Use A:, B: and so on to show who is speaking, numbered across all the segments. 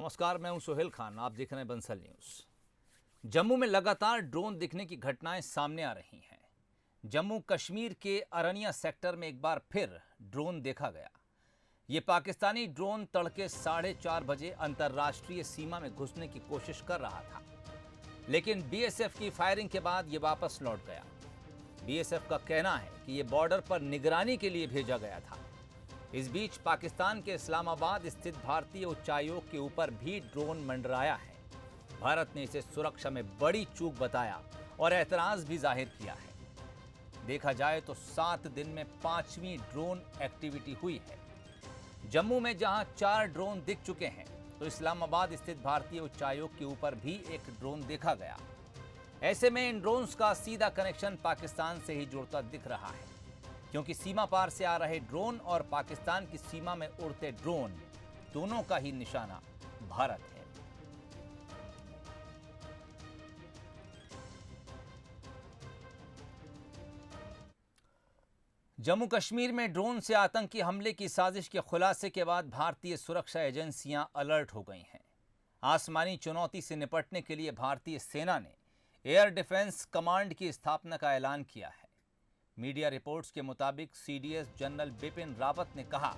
A: नमस्कार, मैं हूं सोहेल खान। आप देख रहे हैं बंसल न्यूज। जम्मू में लगातार ड्रोन दिखने की घटनाएं सामने आ रही हैं। जम्मू कश्मीर के अरनिया सेक्टर में एक बार फिर ड्रोन देखा गया। ये पाकिस्तानी ड्रोन तड़के 4:30 बजे अंतर्राष्ट्रीय सीमा में घुसने की कोशिश कर रहा था, लेकिन बीएसएफ की फायरिंग के बाद ये वापस लौट गया। बीएसएफ का कहना है कि ये बॉर्डर पर निगरानी के लिए भेजा गया था। इस बीच पाकिस्तान के इस्लामाबाद स्थित भारतीय उच्चायोग के ऊपर भी ड्रोन मंडराया है। भारत ने इसे सुरक्षा में बड़ी चूक बताया और ऐतराज भी जाहिर किया है। देखा जाए तो 7 दिन में 5वीं ड्रोन एक्टिविटी हुई है। जम्मू में जहां 4 ड्रोन दिख चुके हैं, तो इस्लामाबाद स्थित भारतीय उच्चायोग के ऊपर भी एक ड्रोन देखा गया। ऐसे में इन ड्रोन्स का सीधा कनेक्शन पाकिस्तान से ही जुड़ता दिख रहा है, क्योंकि सीमा पार से आ रहे ड्रोन और पाकिस्तान की सीमा में उड़ते ड्रोन दोनों का ही निशाना भारत है। जम्मू कश्मीर में ड्रोन से आतंकी हमले की साजिश के खुलासे के बाद भारतीय सुरक्षा एजेंसियां अलर्ट हो गई हैं। आसमानी चुनौती से निपटने के लिए भारतीय सेना ने एयर डिफेंस कमांड की स्थापना का ऐलान किया है। मीडिया रिपोर्ट्स के मुताबिक सीडीएस जनरल बिपिन रावत ने कहा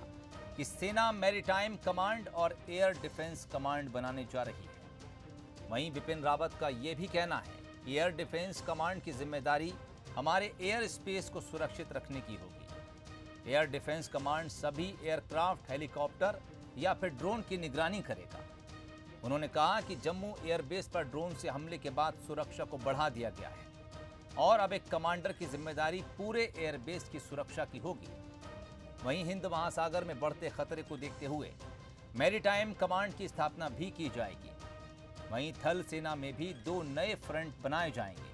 A: कि सेना मैरीटाइम कमांड और एयर डिफेंस कमांड बनाने जा रही है। वहीं बिपिन रावत का यह भी कहना है कि एयर डिफेंस कमांड की जिम्मेदारी हमारे एयर स्पेस को सुरक्षित रखने की होगी। एयर डिफेंस कमांड सभी एयरक्राफ्ट, हेलीकॉप्टर या फिर ड्रोन की निगरानी करेगा। उन्होंने कहा कि जम्मू एयरबेस पर ड्रोन से हमले के बाद सुरक्षा को बढ़ा दिया गया है और अब एक कमांडर की जिम्मेदारी पूरे एयरबेस की सुरक्षा की होगी। वहीं हिंद महासागर में बढ़ते खतरे को देखते हुए मैरीटाइम कमांड की स्थापना भी की जाएगी। वहीं थल सेना में भी 2 नए फ्रंट बनाए जाएंगे।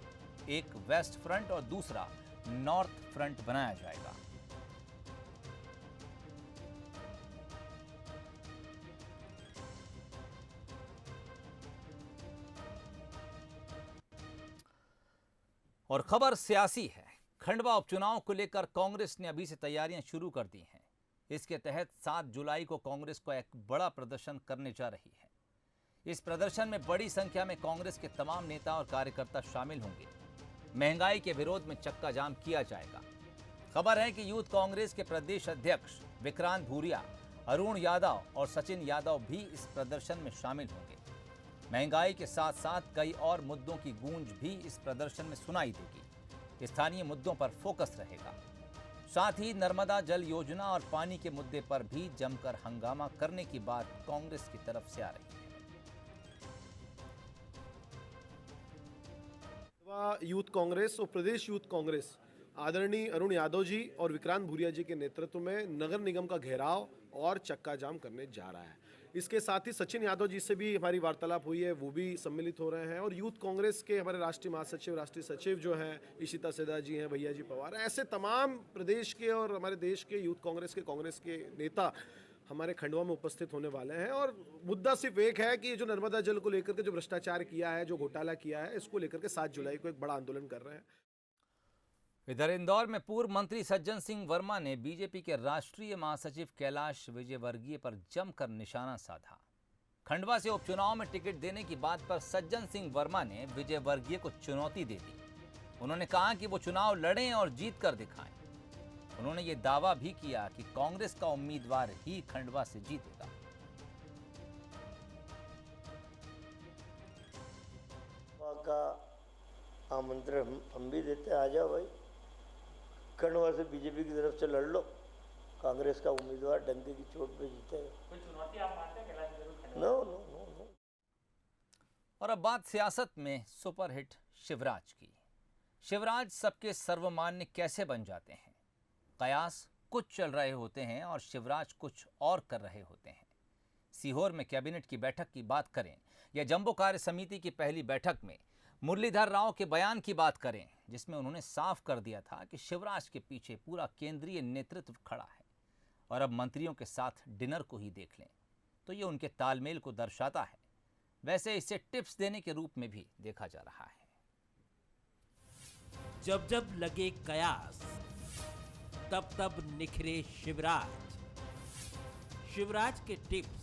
A: एक वेस्ट फ्रंट और दूसरा नॉर्थ फ्रंट बनाया जाएगा। और खबर सियासी है। खंडवा उपचुनाव को लेकर कांग्रेस ने अभी से तैयारियां शुरू कर दी हैं। इसके तहत 7 जुलाई को कांग्रेस को एक बड़ा प्रदर्शन करने जा रही है। इस प्रदर्शन में बड़ी संख्या में कांग्रेस के तमाम नेता और कार्यकर्ता शामिल होंगे। महंगाई के विरोध में चक्का जाम किया जाएगा। खबर है कि यूथ कांग्रेस के प्रदेश अध्यक्ष विक्रांत भूरिया, अरुण यादव और सचिन यादव भी इस प्रदर्शन में शामिल होंगे। महंगाई के साथ साथ कई और मुद्दों की गूंज भी इस प्रदर्शन में सुनाई देगी। स्थानीय मुद्दों पर फोकस रहेगा। साथ ही नर्मदा जल योजना और पानी के मुद्दे पर भी जमकर हंगामा करने की बात कांग्रेस की तरफ से आ रही
B: है। यूथ कांग्रेस और प्रदेश यूथ कांग्रेस आदरणीय अरुण यादव जी और विक्रांत भूरिया जी के नेतृत्व में नगर निगम का घेराव और चक्का जाम करने जा रहा है। इसके साथ ही सचिन यादव जी से भी हमारी वार्तालाप हुई है, वो भी सम्मिलित हो रहे हैं। और यूथ कांग्रेस के हमारे राष्ट्रीय महासचिव, राष्ट्रीय सचिव जो हैं इशिता सेदा जी हैं, भैया जी पवार, ऐसे तमाम प्रदेश के और हमारे देश के यूथ कांग्रेस के नेता हमारे खंडवा में उपस्थित होने वाले हैं। और मुद्दा सिर्फ एक है कि जो नर्मदा जल को लेकर के जो भ्रष्टाचार किया है, जो घोटाला किया है, इसको लेकर के 7 जुलाई को एक बड़ा आंदोलन कर रहे हैं।
A: इधर इंदौर में पूर्व मंत्री सज्जन सिंह वर्मा ने बीजेपी के राष्ट्रीय महासचिव कैलाश विजयवर्गीय पर जमकर निशाना साधा। खंडवा से उपचुनाव में टिकट देने की बात पर सज्जन सिंह वर्मा ने विजयवर्गीय को चुनौती दे दी। उन्होंने कहा कि वो चुनाव लड़ें और जीत कर दिखाएं। उन्होंने ये दावा भी किया कि कांग्रेस का उम्मीदवार ही खंडवा से जीतेगा।
C: का आमंत्रण हम भी देते, आ जाओ भाई, खंडवा से बीजेपी की तरफ से लड़ लो, कांग्रेस का उम्मीदवार डंके की चोट पे जीतेगा। कोई चुनौती आप मानते हैं? No no no no.
A: और अब बात सियासत में सुपरहिट शिवराज की। शिवराज सबके सर्वमान्य कैसे बन जाते हैं? कयास कुछ चल रहे होते हैं और शिवराज कुछ और कर रहे होते हैं। सीहोर में कैबिनेट की बैठक की बात करें या जंबो कार्य समिति की पहली बैठक में मुरलीधर राव के बयान की बात करें, जिसमें उन्होंने साफ कर दिया था कि शिवराज के पीछे पूरा केंद्रीय नेतृत्व खड़ा है। और अब मंत्रियों के साथ डिनर को ही देख लें तो ये उनके तालमेल को दर्शाता है। वैसे इसे टिप्स देने के रूप में भी देखा जा रहा है।
D: जब जब लगे कयास, तब तब निखरे शिवराज। शिवराज के टिप्स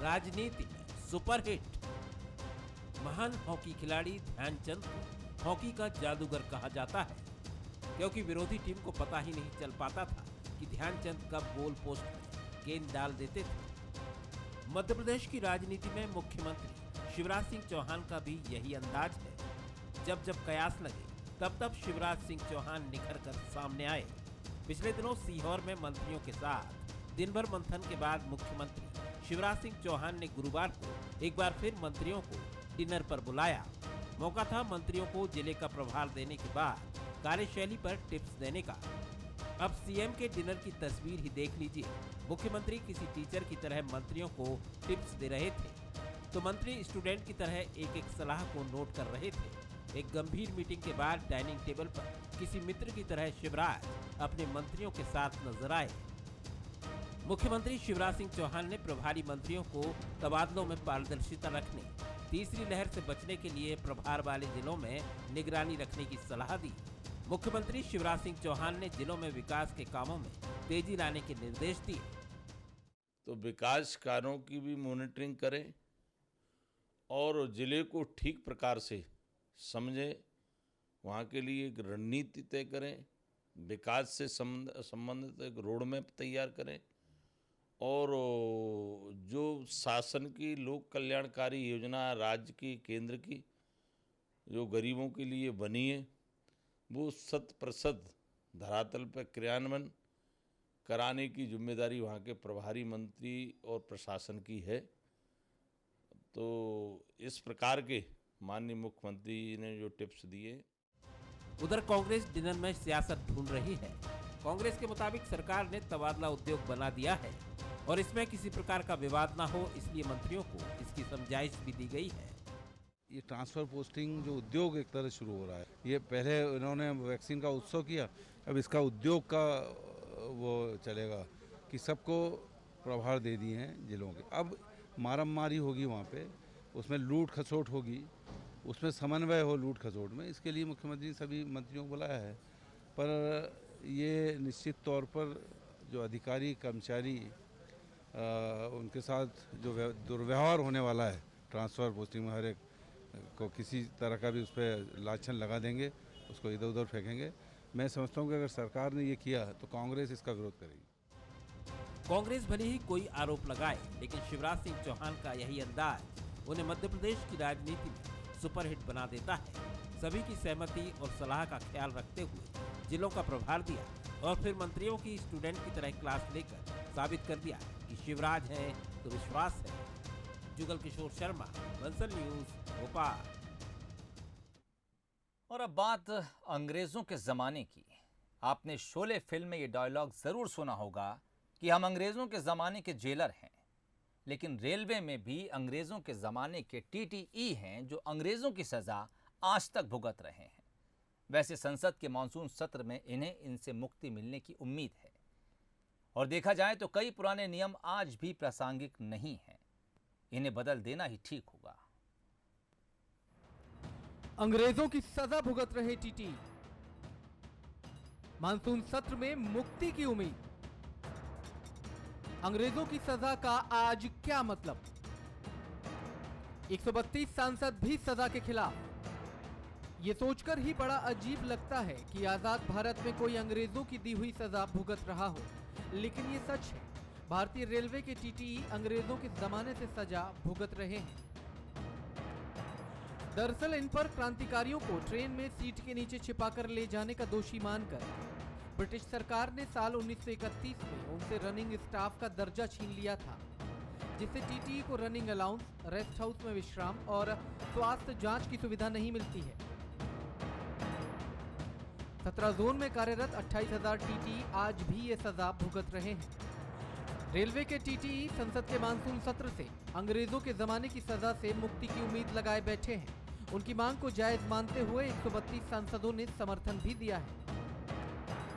D: राजनीति में सुपरहिट। महान हॉकी खिलाड़ी ध्यानचंद को हॉकी का जादूगर कहा जाता है, क्योंकि विरोधी टीम को पता ही नहीं चल पाता था कि ध्यानचंद कब गोल पोस्ट में गेंद डाल देते थे। मध्य प्रदेश की राजनीति में मुख्यमंत्री शिवराज सिंह चौहान का भी यही अंदाज है। जब जब कयास लगे तब तब शिवराज सिंह चौहान निखर कर सामने आए। पिछले दिनों सीहोर में मंत्रियों के साथ दिन भर मंथन के बाद मुख्यमंत्री शिवराज सिंह चौहान ने गुरुवार को एक बार फिर मंत्रियों को डिनर पर बुलाया। मौका था मंत्रियों को जिले का प्रभार देने के बाद कार्यशैली पर टिप्स देने का। अब सीएम के डिनर की तस्वीर ही देख लीजिए। मुख्यमंत्री किसी टीचर की तरह मंत्रियों को टिप्स दे रहे थे, तो मंत्री स्टूडेंट की तरह एक एक सलाह को नोट कर रहे थे। एक गंभीर मीटिंग के बाद डाइनिंग टेबल पर किसी मित्र की तरह शिवराज अपने मंत्रियों के साथ नजर आए। मुख्यमंत्री शिवराज सिंह चौहान ने प्रभारी मंत्रियों को तबादलों में पारदर्शिता रखने, तीसरी लहर से बचने के लिए प्रभार वाले जिलों में निगरानी रखने की सलाह दी। मुख्यमंत्री शिवराज सिंह चौहान ने जिलों में विकास के कामों में तेजी लाने के निर्देश दिए।
E: तो विकास कार्यों की भी मॉनिटरिंग करें और जिले को ठीक प्रकार से समझें, वहाँ के लिए एक रणनीति तय करें, विकास से संबंधित एक रोड मैप तैयार करें और जो शासन की लोक कल्याणकारी योजना राज्य की केंद्र की जो गरीबों के लिए बनी है वो 100% धरातल पर क्रियान्वयन कराने की जिम्मेदारी वहाँ के प्रभारी मंत्री और प्रशासन की है। तो इस प्रकार के माननीय मुख्यमंत्री ने जो टिप्स दिए।
D: उधर कांग्रेस डिनर में सियासत ढूंढ रही है। कांग्रेस के मुताबिक सरकार ने तबादला उद्योग बना दिया है और इसमें किसी प्रकार का विवाद ना हो, इसलिए मंत्रियों को इसकी समझाइश भी दी गई है।
F: ये ट्रांसफ़र पोस्टिंग जो उद्योग एक तरह शुरू हो रहा है, ये पहले इन्होंने वैक्सीन का उत्सव किया, अब इसका उद्योग का वो चलेगा कि सबको प्रभार दे दिए हैं जिलों के। अब मारामारी होगी वहाँ पे, उसमें लूट खसोट होगी, उसमें समन्वय हो लूट खसोट में। इसके लिए मुख्यमंत्री ने सभी मंत्रियों को बुलाया है, पर ये निश्चित तौर पर जो अधिकारी कर्मचारी उनके साथ जो दुर्व्यवहार होने वाला है ट्रांसफ़र पोस्टिंग में, हर एक को किसी तरह का भी उस पर लाछन लगा देंगे, उसको इधर उधर फेंकेंगे। मैं समझता हूँ कि अगर सरकार ने ये किया तो कांग्रेस इसका विरोध करेगी।
D: कांग्रेस भले ही कोई आरोप लगाए, लेकिन शिवराज सिंह चौहान का यही अंदाज उन्हें मध्य प्रदेश की राजनीति में सुपरहिट बना देता है। सभी की सहमति और सलाह का ख्याल रखते हुए जिलों का प्रभार दिया और फिर मंत्रियों की स्टूडेंट की तरह क्लास लेकर साबित कर दिया कि शिवराज है तो विश्वास है। जुगल किशोर शर्मा, बंसल न्यूज, भोपाल।
A: और अब बात अंग्रेजों के जमाने की। आपने शोले फिल्म में ये डायलॉग जरूर सुना होगा कि हम अंग्रेजों के जमाने के जेलर हैं, लेकिन रेलवे में भी अंग्रेजों के जमाने के टीटीई हैं जो अंग्रेजों की सजा आज तक भुगत रहे हैं। वैसे संसद के मानसून सत्र में इन्हें इनसे मुक्ति मिलने की उम्मीद है और देखा जाए तो कई पुराने नियम आज भी प्रासंगिक नहीं हैं। इन्हें बदल देना ही ठीक होगा।
G: अंग्रेजों की सजा भुगत रहे टीटी, मानसून सत्र में मुक्ति की उम्मीद। अंग्रेजों की सजा का आज क्या मतलब? 132 सांसद भी सजा के खिलाफ। ये सोचकर ही बड़ा अजीब लगता है कि आजाद भारत में कोई अंग्रेजों की दी हुई सजा भुगत रहा हो, लेकिन ये सच है। भारतीय रेलवे के टीटीई अंग्रेजों के जमाने से सजा भुगत रहे हैं। दरअसल इन पर क्रांतिकारियों को ट्रेन में सीट के नीचे छिपाकर ले जाने का दोषी मानकर ब्रिटिश सरकार ने साल 1931 में उनसे रनिंग स्टाफ का दर्जा छीन लिया था, जिससे टीटीई को रनिंग अलाउंस, रेस्ट हाउस में विश्राम और स्वास्थ्य जांच की सुविधा नहीं मिलती है। 17 जोन में कार्यरत 28,000 टीटीई आज भी ये सजा भुगत रहे हैं। रेलवे के टीटीई संसद के मानसून सत्र से अंग्रेजों के जमाने की सजा से मुक्ति की उम्मीद लगाए बैठे हैं। उनकी मांग को जायज मानते हुए 132 सांसदों ने समर्थन भी दिया है।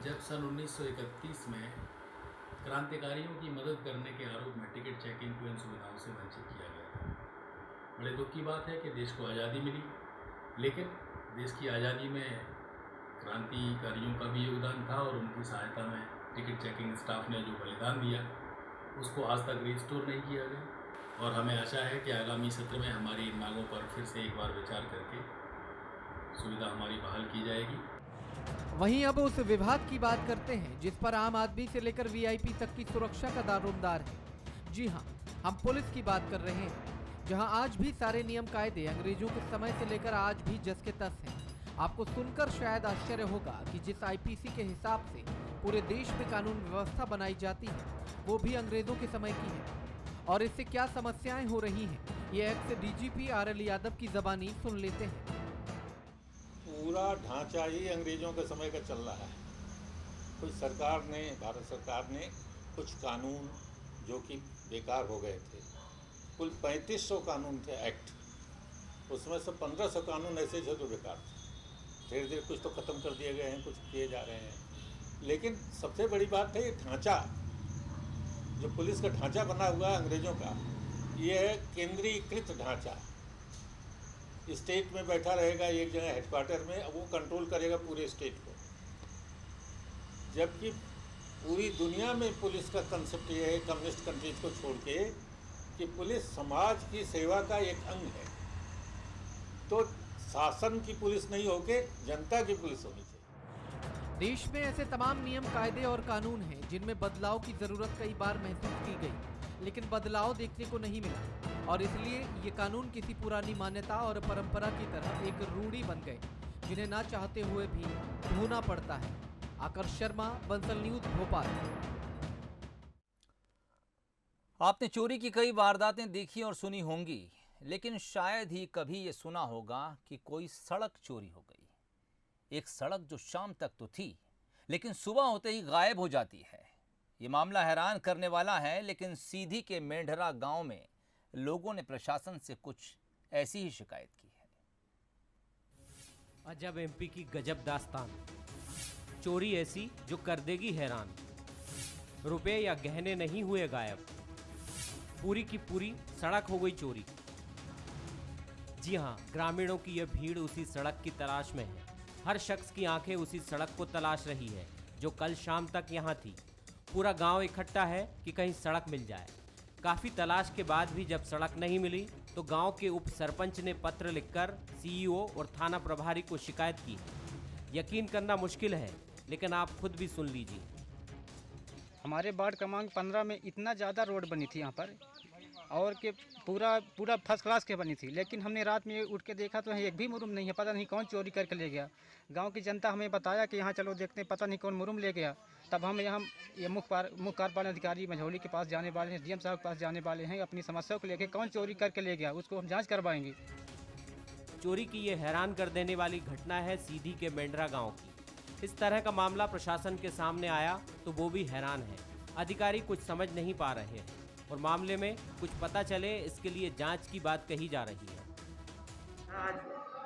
H: जब सन 1931 में क्रांतिकारियों की मदद करने के आरोप में टिकट चेकिंग को इन सुविधाओं से वंचित किया गया था। बड़े दुख की बात है कि देश को आज़ादी मिली, लेकिन देश की आज़ादी में क्रांतिकारियों का भी योगदान था और उनकी सहायता में टिकट चेकिंग स्टाफ ने जो बलिदान दिया उसको आज तक रिस्टोर नहीं किया गया। और हमें आशा है कि आगामी सत्र में हमारी इन मांगों पर फिर से एक बार विचार करके सुविधा हमारी बहाल की जाएगी।
G: वहीं अब उस विभाग की बात करते हैं जिस पर आम आदमी से लेकर वीआईपी तक की सुरक्षा का दारोमदार है। जी हां, हम पुलिस की बात कर रहे हैं, जहां आज भी सारे नियम कायदे अंग्रेजों के समय से लेकर आज भी जस के तस हैं। आपको सुनकर शायद आश्चर्य होगा कि जिस आईपीसी के हिसाब से पूरे देश में कानून व्यवस्था बनाई जाती है वो भी अंग्रेजों के समय की है। और इससे क्या समस्याएं हो रही हैं, ये एक्स डीजीपी RL यादव की ज़बानी सुन लेते हैं।
I: पूरा ढांचा ही अंग्रेजों के समय का चल रहा है। कुछ सरकार ने, भारत सरकार ने कुछ कानून जो कि बेकार हो गए थे, कुल 3500 कानून थे एक्ट, उसमें से 1500 कानून ऐसे थे जो बेकार थे। धीरे धीरे कुछ तो ख़त्म कर दिए गए हैं, कुछ किए जा रहे हैं। लेकिन सबसे बड़ी बात है ये ढांचा, जो पुलिस का ढांचा बना हुआ है अंग्रेजों का, ये है केंद्रीकृत ढांचा। स्टेट में बैठा रहेगा एक जगह हेडक्वार्टर में, वो कंट्रोल करेगा पूरे स्टेट को। जबकि पूरी दुनिया में पुलिस का कंसेप्ट ये है, कम्युनिस्ट कंट्रीज को छोड़ के, कि पुलिस समाज की सेवा का एक अंग है। तो शासन की पुलिस नहीं होके जनता की पुलिस होनी चाहिए।
G: देश में ऐसे तमाम नियम कायदे और कानून हैं जिनमें बदलाव की जरूरत कई बार महसूस की गई, लेकिन बदलाव देखने को नहीं मिला और इसलिए ये कानून किसी पुरानी मान्यता और परंपरा की तरह एक रूढ़ी बन गए जिन्हें ना चाहते हुए भी ढूंढना पड़ता है। आकर्ष शर्मा, बंसल न्यूज, भोपाल।
A: आपने चोरी की कई वारदातें देखी और सुनी होंगी, लेकिन शायद ही कभी ये सुना होगा कि कोई सड़क चोरी हो गई। एक सड़क जो शाम तक तो थी लेकिन सुबह होते ही गायब हो जाती है। ये मामला हैरान करने वाला है, लेकिन सीधी के मेंढरा गांव में लोगों ने प्रशासन से कुछ ऐसी ही शिकायत की है।
D: अजब MP की गजब दास्तान, चोरी ऐसी जो कर देगी हैरान। रुपए या गहने नहीं हुए गायब, पूरी की पूरी सड़क हो गई चोरी। जी हाँ, ग्रामीणों की यह भीड़ उसी सड़क की तलाश में है। हर शख्स की आंखें उसी सड़क को तलाश रही है जो कल शाम तक यहाँ थी। पूरा गांव इकट्ठा है कि कहीं सड़क मिल जाए। काफ़ी तलाश के बाद भी जब सड़क नहीं मिली तो गांव के उप सरपंच ने पत्र लिखकर CEO और थाना प्रभारी को शिकायत की है। यकीन करना मुश्किल है, लेकिन आप खुद भी सुन लीजिए।
J: हमारे वार्ड क्रमांक 15 में इतना ज़्यादा रोड बनी थी यहाँ पर, और कि पूरा फर्स्ट क्लास के बनी थी, लेकिन हमने रात में उठ के देखा तो एक भी मुरुम नहीं है। पता नहीं कौन चोरी करके ले गया। गांव की जनता हमें बताया कि यहाँ चलो देखते हैं, पता नहीं कौन मुरुम ले गया। तब हम यहाँ ये मुख्य कार्यपालन अधिकारी मझौली के पास जाने वाले हैं, DM साहब के पास जाने वाले हैं। अपनी समस्या को लेकर कौन चोरी करके ले गया उसको हम जाँच करवाएंगे।
D: चोरी की ये हैरान कर देने वाली घटना है सीधी के मेंढरा गाँव की। इस तरह का मामला प्रशासन के सामने आया तो वो भी हैरान है। अधिकारी कुछ समझ नहीं पा रहे हैं और मामले में कुछ पता चले इसके लिए जांच की बात कही जा रही है।
K: आज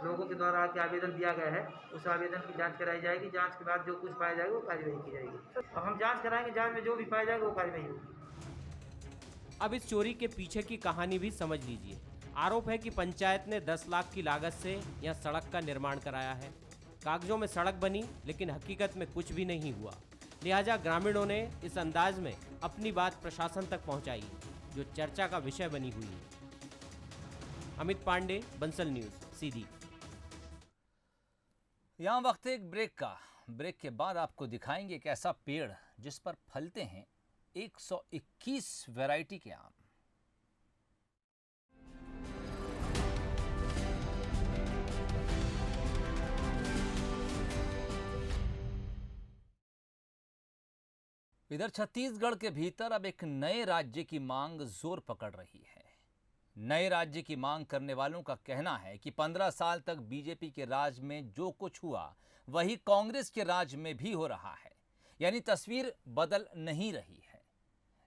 K: लोगों के द्वारा आके आवेदन दिया गया है, उस आवेदन की जांच कराई जाएगी। जांच के बाद जो कुछ पाया जाएगा वो कार्रवाई की जाएगी। अब हम जांच कराएंगे, जांच में जो भी पाया जाएगा वो कार्रवाई होगी।
D: अब इस चोरी के पीछे की कहानी भी समझ लीजिए। आरोप है कि पंचायत ने 10 लाख की लागत से यह सड़क का निर्माण कराया है। कागजों में सड़क बनी, लेकिन हकीकत में कुछ भी नहीं हुआ। लिहाजा ग्रामीणों ने इस अंदाज में अपनी बात प्रशासन तक पहुंचाई, जो चर्चा का विषय बनी हुई है। अमित पांडे, बंसल न्यूज, सीधी।
A: यहाँ वक्त है एक ब्रेक का। ब्रेक के बाद आपको दिखाएंगे एक ऐसा पेड़ जिस पर फलते हैं 121 वैरायटी के आम। इधर छत्तीसगढ़ के भीतर अब एक नए राज्य की मांग जोर पकड़ रही है। नए राज्य की मांग करने वालों का कहना है कि 15 साल तक बीजेपी के राज में जो कुछ हुआ वही कांग्रेस के राज में भी हो रहा है, यानी तस्वीर बदल नहीं रही है।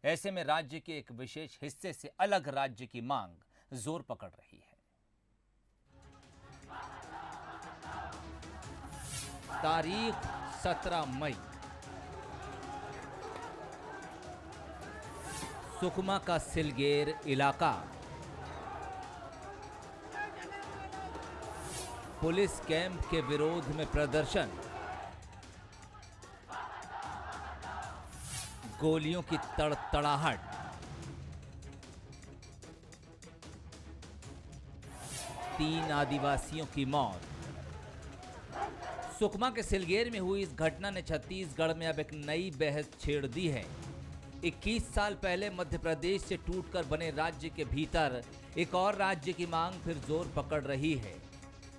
A: ऐसे में राज्य के एक विशेष हिस्से से अलग राज्य की मांग जोर पकड़ रही है। तारीख 17 मई। सुकमा का सिलगेर इलाका। पुलिस कैंप के विरोध में प्रदर्शन। गोलियों की तड़तड़ाहट। 3 आदिवासियों की मौत। सुकमा के सिलगेर में हुई इस घटना ने छत्तीसगढ़ में अब एक नई बहस छेड़ दी है। 21 साल पहले मध्य प्रदेश से टूटकर बने राज्य के भीतर एक और राज्य की मांग फिर जोर पकड़ रही है।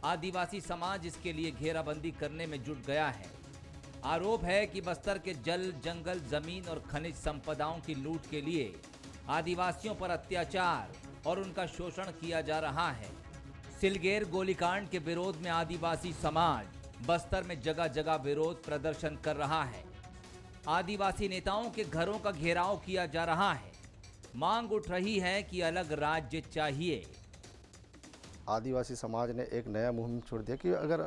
A: आदिवासी समाज इसके लिए घेराबंदी करने में जुट गया है। आरोप है कि बस्तर के जल, जंगल, जमीन और खनिज संपदाओं की लूट के लिए आदिवासियों पर अत्याचार और उनका शोषण किया जा रहा है। सिलगेर गोलीकांड के विरोध में आदिवासी समाज बस्तर में जगह जगह विरोध प्रदर्शन कर रहा है। आदिवासी नेताओं के घरों का घेराव किया जा रहा है। मांग उठ रही है कि अलग राज्य चाहिए।
L: आदिवासी समाज ने एक नया मुहिम छोड़ दिया कि अगर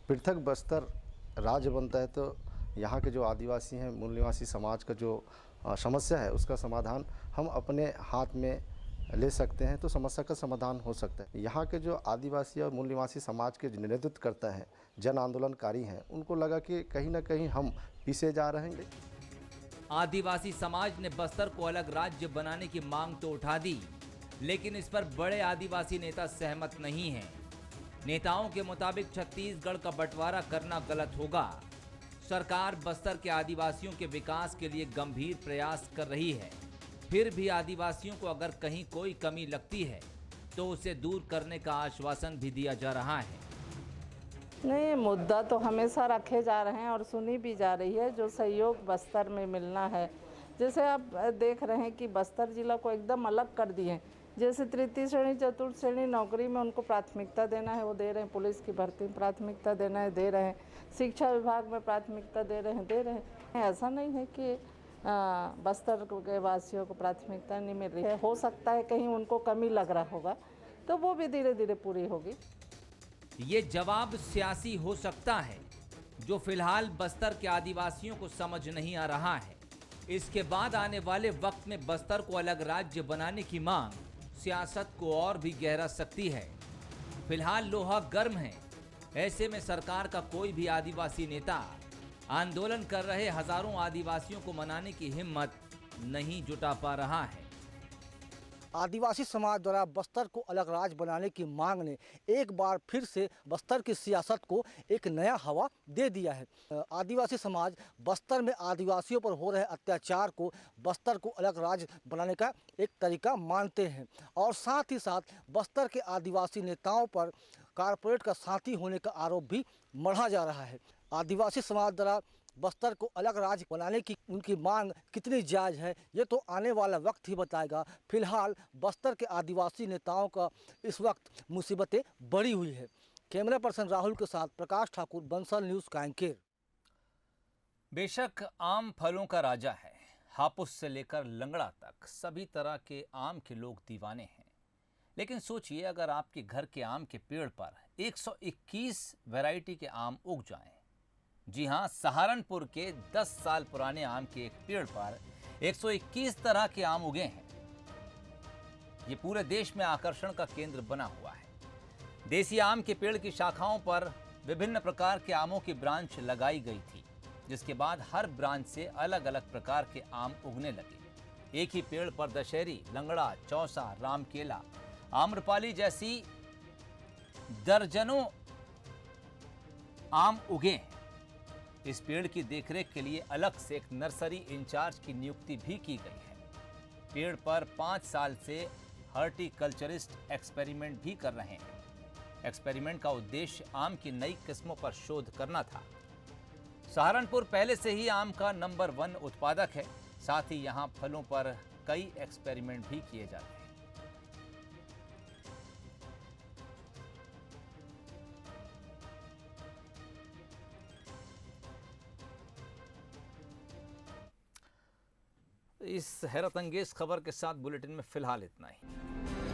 L: पृथक बस्तर राज्य बनता है तो यहाँ के जो आदिवासी हैं, मूल निवासी समाज का जो समस्या है उसका समाधान हम अपने हाथ में ले सकते हैं, तो समस्या का समाधान हो सकता है। यहाँ के जो आदिवासी और मूल निवासी समाज के जो नेतृत्व करता है, जन आंदोलनकारी हैं, उनको लगा कि कहीं ना कहीं हम पीछे जा रहे हैं।
A: आदिवासी समाज ने बस्तर को अलग राज्य बनाने की मांग तो उठा दी, लेकिन इस पर बड़े आदिवासी नेता सहमत नहीं हैं। नेताओं के मुताबिक छत्तीसगढ़ का बंटवारा करना गलत होगा। सरकार बस्तर के आदिवासियों के विकास के लिए गंभीर प्रयास कर रही है। फिर भी आदिवासियों को अगर कहीं कोई कमी लगती है तो उसे दूर करने का आश्वासन भी दिया जा रहा है।
M: नहीं, मुद्दा तो हमेशा रखे जा रहे हैं और सुनी भी जा रही है। जो सहयोग बस्तर में मिलना है, जैसे आप देख रहे हैं कि बस्तर जिला को एकदम अलग कर दिए। जैसे तृतीय श्रेणी, चतुर्थ श्रेणी नौकरी में उनको प्राथमिकता देना है, वो दे रहे हैं। पुलिस की भर्ती में प्राथमिकता देना है, दे रहे हैं। शिक्षा विभाग में प्राथमिकता दे रहे हैं। ऐसा नहीं है कि बस्तर के वासियों को प्राथमिकता नहीं मिल रही है। हो सकता है कहीं उनको कमी लग रहा होगा, तो वो भी धीरे धीरे पूरी होगी।
A: ये जवाब सियासी हो सकता है, जो फिलहाल बस्तर के आदिवासियों को समझ नहीं आ रहा है। इसके बाद आने वाले वक्त में बस्तर को अलग राज्य बनाने की मांग सियासत को और भी गहरा सकती है। फिलहाल लोहा गर्म है। ऐसे में सरकार का कोई भी आदिवासी नेता आंदोलन कर रहे हजारों आदिवासियों को मनाने की हिम्मत नहीं जुटा पा रहा है।
N: आदिवासी समाज द्वारा बस्तर को अलग राज्य बनाने की मांग ने एक बार फिर से बस्तर की सियासत को एक नया हवा दे दिया है। आदिवासी समाज बस्तर में आदिवासियों पर हो रहे अत्याचार को बस्तर को अलग राज्य बनाने का एक तरीका मानते हैं और साथ ही साथ बस्तर के आदिवासी नेताओं पर कारपोरेट का साथी होने का आरोप भी मढ़ा जा रहा है। आदिवासी समाज द्वारा बस्तर को अलग राज्य बनाने की उनकी मांग कितनी जायज़ है, ये तो आने वाला वक्त ही बताएगा। फिलहाल बस्तर के आदिवासी नेताओं का इस वक्त मुसीबतें बढ़ी हुई है। कैमरा पर्सन राहुल के साथ प्रकाश ठाकुर, बंसल न्यूज़, कांकेर।
A: बेशक आम फलों का राजा है। हापुस से लेकर लंगड़ा तक सभी तरह के आम के लोग दीवाने हैं। लेकिन सोचिए, अगर आपके घर के आम के पेड़ पर 121 वैरायटी के आम उग जाएं। जी हां, सहारनपुर के 10 साल पुराने आम के एक पेड़ पर 121 तरह के आम उगे हैं। ये पूरे देश में आकर्षण का केंद्र बना हुआ है। देसी आम के पेड़ की शाखाओं पर विभिन्न प्रकार के आमों की ब्रांच लगाई गई थी, जिसके बाद हर ब्रांच से अलग अलग प्रकार के आम उगने लगे। एक ही पेड़ पर दशहरी, लंगड़ा, चौसा, रामकेला, आम्रपाली जैसी दर्जनों आम उगे हैं। इस पेड़ की देखरेख के लिए अलग से एक नर्सरी इंचार्ज की नियुक्ति भी की गई है। पेड़ पर 5 साल से हॉर्टिकल्चरिस्ट एक्सपेरिमेंट भी कर रहे हैं। एक्सपेरिमेंट का उद्देश्य आम की नई किस्मों पर शोध करना था। सहारनपुर पहले से ही आम का नंबर 1 उत्पादक है। साथ ही यहाँ फलों पर कई एक्सपेरिमेंट भी किए जाते हैं। इस हैरत अंगेज खबर के साथ बुलेटिन में फिलहाल इतना ही।